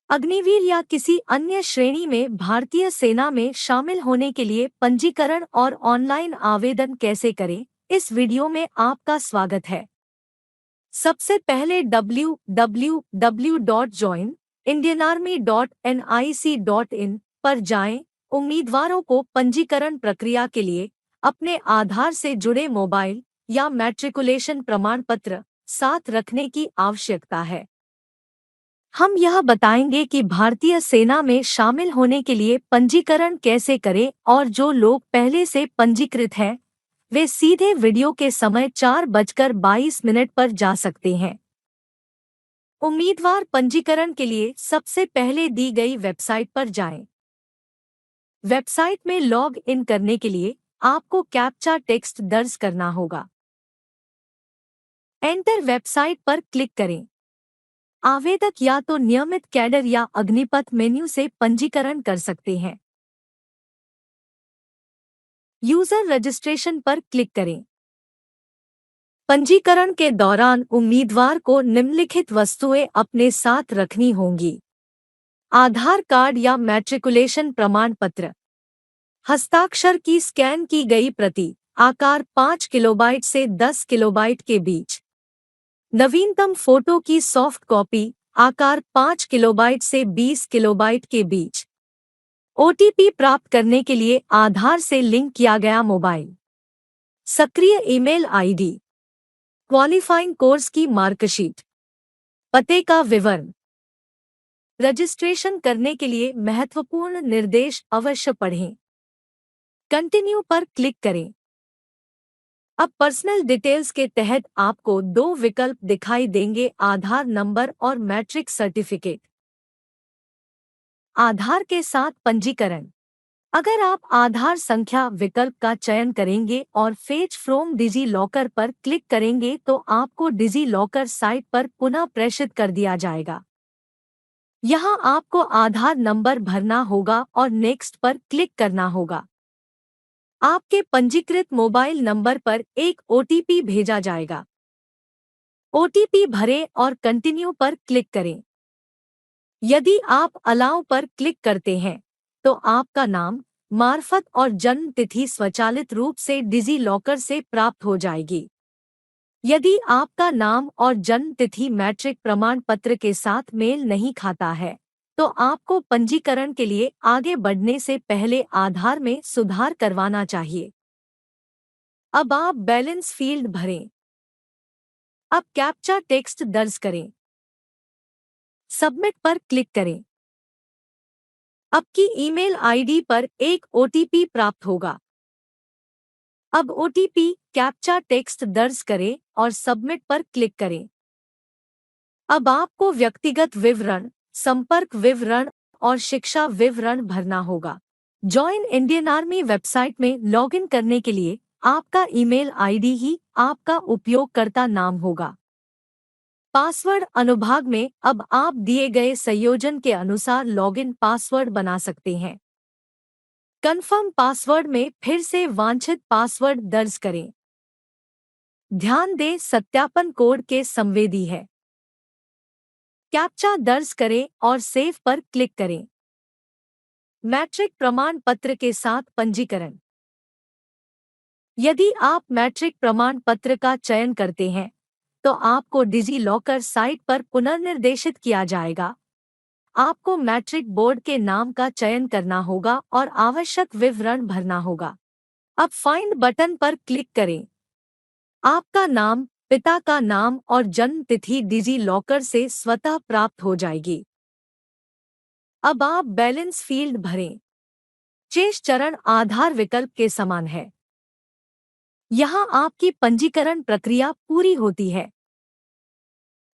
अग्निवीर या किसी अन्य श्रेणी में भारतीय सेना में शामिल होने के लिए पंजीकरण और ऑनलाइन आवेदन कैसे करें, इस वीडियो में आपका स्वागत है। सबसे पहले www.joinindianarmy.nic.in पर जाएं। उम्मीदवारों को पंजीकरण प्रक्रिया के लिए अपने आधार से जुड़े मोबाइल या मैट्रिकुलेशन प्रमाण पत्र साथ रखने की आवश्यकता है। हम यह बताएंगे कि भारतीय सेना में शामिल होने के लिए पंजीकरण कैसे करें और जो लोग पहले से पंजीकृत हैं, वे सीधे वीडियो के समय 4:22 पर जा सकते हैं। उम्मीदवार पंजीकरण के लिए सबसे पहले दी गई वेबसाइट पर जाएं। वेबसाइट में लॉग इन करने के लिए आपको कैप्चा टेक्स्ट दर्ज करना होगा। एंटर वेबसाइट पर क्लिक करें। आवेदक या तो नियमित कैडर या अग्निपथ मेन्यू से पंजीकरण कर सकते हैं। यूजर रजिस्ट्रेशन पर क्लिक करें। पंजीकरण के दौरान उम्मीदवार को निम्नलिखित वस्तुएं अपने साथ रखनी होंगी: आधार कार्ड या मैट्रिकुलेशन प्रमाण पत्र, हस्ताक्षर की स्कैन की गई प्रति, आकार 5 किलोबाइट से 10 किलोबाइट के बीच, नवीनतम फोटो की सॉफ्ट कॉपी, आकार 5 किलोबाइट से 20 किलोबाइट के बीच, ओटीपी प्राप्त करने के लिए आधार से लिंक किया गया मोबाइल, सक्रिय ईमेल आईडी, क्वालिफाइंग कोर्स की मार्कशीट, पते का विवरण। रजिस्ट्रेशन करने के लिए महत्वपूर्ण निर्देश अवश्य पढ़ें। कंटिन्यू पर क्लिक करें। अब पर्सनल डिटेल्स के तहत आपको 2 विकल्प दिखाई देंगे: आधार नंबर और मैट्रिक सर्टिफिकेट। आधार के साथ पंजीकरण। अगर आप आधार संख्या विकल्प का चयन करेंगे और फेच फ्रॉम डिजी लॉकर पर क्लिक करेंगे तो आपको डिजी लॉकर साइट पर पुनः प्रेषित कर दिया जाएगा। यहाँ आपको आधार नंबर भरना होगा और नेक्स्ट पर क्लिक करना होगा। आपके पंजीकृत मोबाइल नंबर पर एक ओटीपी भेजा जाएगा। ओटीपी भरें और कंटिन्यू पर क्लिक करें। यदि आप अलाउ पर क्लिक करते हैं तो आपका नाम, मार्फत और जन्म तिथि स्वचालित रूप से डिजी लॉकर से प्राप्त हो जाएगी। यदि आपका नाम और जन्म तिथि मैट्रिक प्रमाण पत्र के साथ मेल नहीं खाता है तो आपको पंजीकरण के लिए आगे बढ़ने से पहले आधार में सुधार करवाना चाहिए। अब आप बैलेंस फील्ड भरें। अब कैप्चा टेक्स्ट दर्ज करें। सबमिट पर क्लिक करें। आपकी ईमेल आईडी पर एक ओटीपी प्राप्त होगा। अब ओटीपी कैप्चा टेक्स्ट दर्ज करें और सबमिट पर क्लिक करें। अब आपको व्यक्तिगत विवरण, संपर्क विवरण और शिक्षा विवरण भरना होगा। जॉइन इंडियन आर्मी वेबसाइट में लॉगिन करने के लिए आपका ईमेल आईडी ही आपका उपयोगकर्ता नाम होगा। पासवर्ड अनुभाग में अब आप दिए गए संयोजन के अनुसार लॉगिन पासवर्ड बना सकते हैं। कन्फर्म पासवर्ड में फिर से वांछित पासवर्ड दर्ज करें। ध्यान दें, सत्यापन कोड के संवेदी है। कैप्चा दर्ज करें और सेव पर क्लिक करें। मैट्रिक प्रमाण पत्र के साथ पंजीकरण। यदि आप मैट्रिक प्रमाण पत्र का चयन करते हैं तो आपको डिजी लॉकर साइट पर पुनर्निर्देशित किया जाएगा। आपको मैट्रिक बोर्ड के नाम का चयन करना होगा और आवश्यक विवरण भरना होगा। अब फाइंड बटन पर क्लिक करें। आपका नाम, पिता का नाम और जन्म तिथि डिजी लॉकर से स्वतः प्राप्त हो जाएगी। अब आप बैलेंस फील्ड भरें। शेष चरण आधार विकल्प के समान है। यहाँ आपकी पंजीकरण प्रक्रिया पूरी होती है।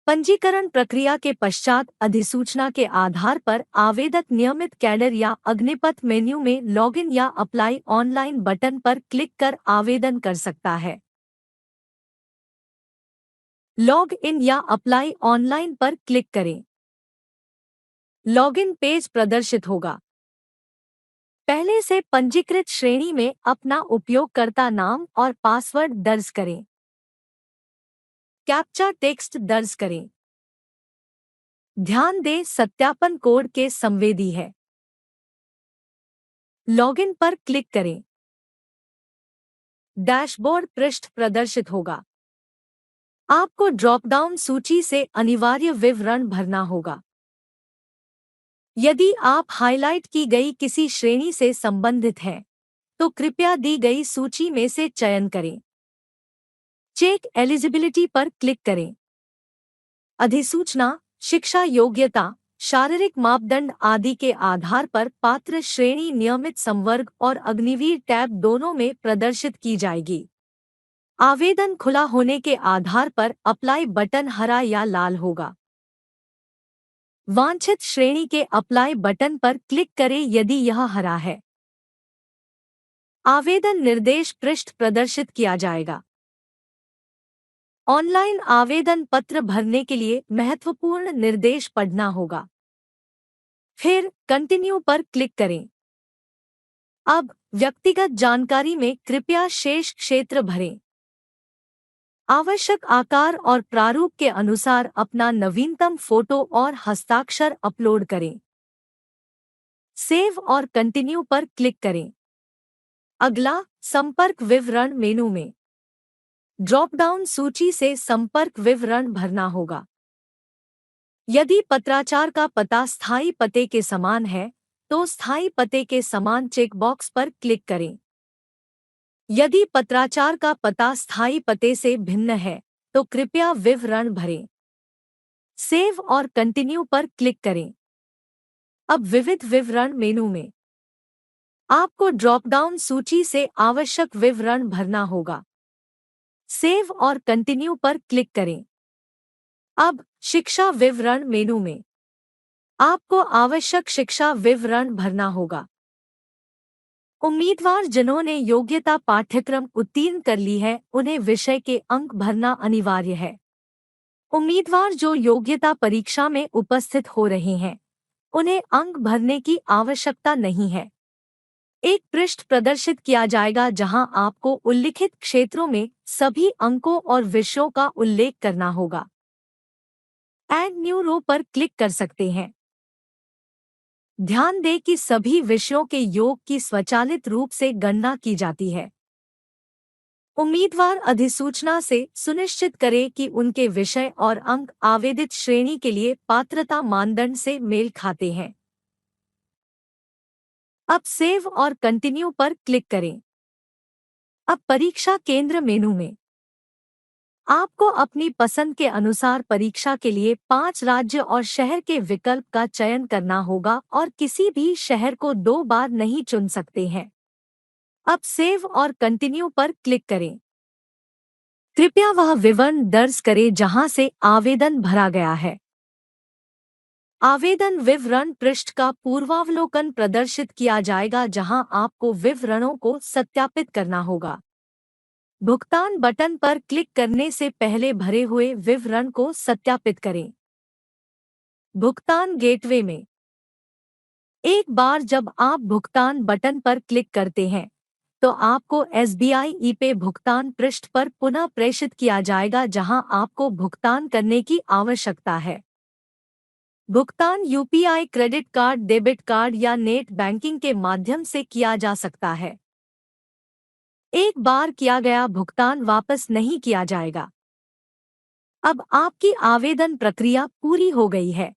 पंजीकरण प्रक्रिया के पश्चात अधिसूचना के आधार पर आवेदक नियमित कैडर या अग्निपथ मेन्यू में लॉगिन या अप्लाई ऑनलाइन बटन पर क्लिक कर आवेदन कर सकता है। लॉग इन या अप्लाई ऑनलाइन पर क्लिक करें। लॉगिन पेज प्रदर्शित होगा। पहले से पंजीकृत श्रेणी में अपना उपयोगकर्ता नाम और पासवर्ड दर्ज करें। कैप्चा टेक्स्ट दर्ज करें। ध्यान दें, सत्यापन कोड के संवेदी है। लॉगिन पर क्लिक करें। डैशबोर्ड पृष्ठ प्रदर्शित होगा। आपको ड्रॉपडाउन सूची से अनिवार्य विवरण भरना होगा। यदि आप हाइलाइट की गई किसी श्रेणी से संबंधित हैं, तो कृपया दी गई सूची में से चयन करें। चेक एलिजिबिलिटी पर क्लिक करें। अधिसूचना, शिक्षा योग्यता, शारीरिक मापदंड आदि के आधार पर पात्र श्रेणी नियमित संवर्ग और अग्निवीर टैब दोनों में प्रदर्शित की जाएगी। आवेदन खुला होने के आधार पर अप्लाई बटन हरा या लाल होगा। वांछित श्रेणी के अप्लाई बटन पर क्लिक करें यदि यह हरा है। आवेदन निर्देश पृष्ठ प्रदर्शित किया जाएगा। ऑनलाइन आवेदन पत्र भरने के लिए महत्वपूर्ण निर्देश पढ़ना होगा। फिर कंटिन्यू पर क्लिक करें। अब व्यक्तिगत जानकारी में कृपया शेष क्षेत्र भरें। आवश्यक आकार और प्रारूप के अनुसार अपना नवीनतम फोटो और हस्ताक्षर अपलोड करें। सेव और कंटिन्यू पर क्लिक करें। अगला, संपर्क विवरण मेनू में ड्रॉपडाउन सूची से संपर्क विवरण भरना होगा। यदि पत्राचार का पता स्थायी पते के समान है, तो स्थायी पते के समान चेकबॉक्स पर क्लिक करें। यदि पत्राचार का पता स्थायी पते से भिन्न है, तो कृपया विवरण भरें। सेव और कंटिन्यू पर क्लिक करें। अब विविध विवरण मेनू में आपको ड्रॉपडाउन सूची से आवश्यक विवरण भरना होगा। सेव और कंटिन्यू पर क्लिक करें। अब शिक्षा विवरण मेनू में आपको आवश्यक शिक्षा विवरण भरना होगा। उम्मीदवार जिन्होंने योग्यता पाठ्यक्रम उत्तीर्ण कर ली है, उन्हें विषय के अंक भरना अनिवार्य है। उम्मीदवार जो योग्यता परीक्षा में उपस्थित हो रहे हैं, उन्हें अंक भरने की आवश्यकता नहीं है। एक पृष्ठ प्रदर्शित किया जाएगा जहां आपको उल्लिखित क्षेत्रों में सभी अंकों और विषयों का उल्लेख करना होगा। ऐड न्यू रो पर क्लिक कर सकते हैं। ध्यान दें कि सभी विषयों के योग की स्वचालित रूप से गणना की जाती है। उम्मीदवार अधिसूचना से सुनिश्चित करें कि उनके विषय और अंक आवेदित श्रेणी के लिए पात्रता मानदंड से मेल खाते हैं। अब सेव और कंटिन्यू पर क्लिक करें। अब परीक्षा केंद्र मेनू में आपको अपनी पसंद के अनुसार परीक्षा के लिए 5 राज्य और शहर के विकल्प का चयन करना होगा और किसी भी शहर को 2 बार नहीं चुन सकते हैं। अब सेव और कंटिन्यू पर क्लिक करें। कृपया वह विवरण दर्ज करें जहां से आवेदन भरा गया है। आवेदन विवरण पृष्ठ का पूर्वावलोकन प्रदर्शित किया जाएगा जहां आपको विवरणों को सत्यापित करना होगा। भुगतान बटन पर क्लिक करने से पहले भरे हुए विवरण को सत्यापित करें। भुगतान गेटवे में एक बार जब आप भुगतान बटन पर क्लिक करते हैं, तो आपको SBI ई-पे भुगतान पृष्ठ पर पुनः प्रेषित किया जाएगा जहां आपको भुगतान करने की आवश्यकता है। भुगतान UPI credit card, debit card या नेट बैंकिंग के माध्यम से किया जा सकता है। एक बार किया गया भुगतान वापस नहीं किया जाएगा। अब आपकी आवेदन प्रक्रिया पूरी हो गई है।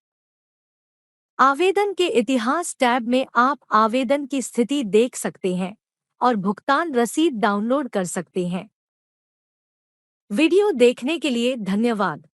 आवेदन के इतिहास टैब में आप आवेदन की स्थिति देख सकते हैं और भुगतान रसीद डाउनलोड कर सकते हैं। वीडियो देखने के लिए धन्यवाद।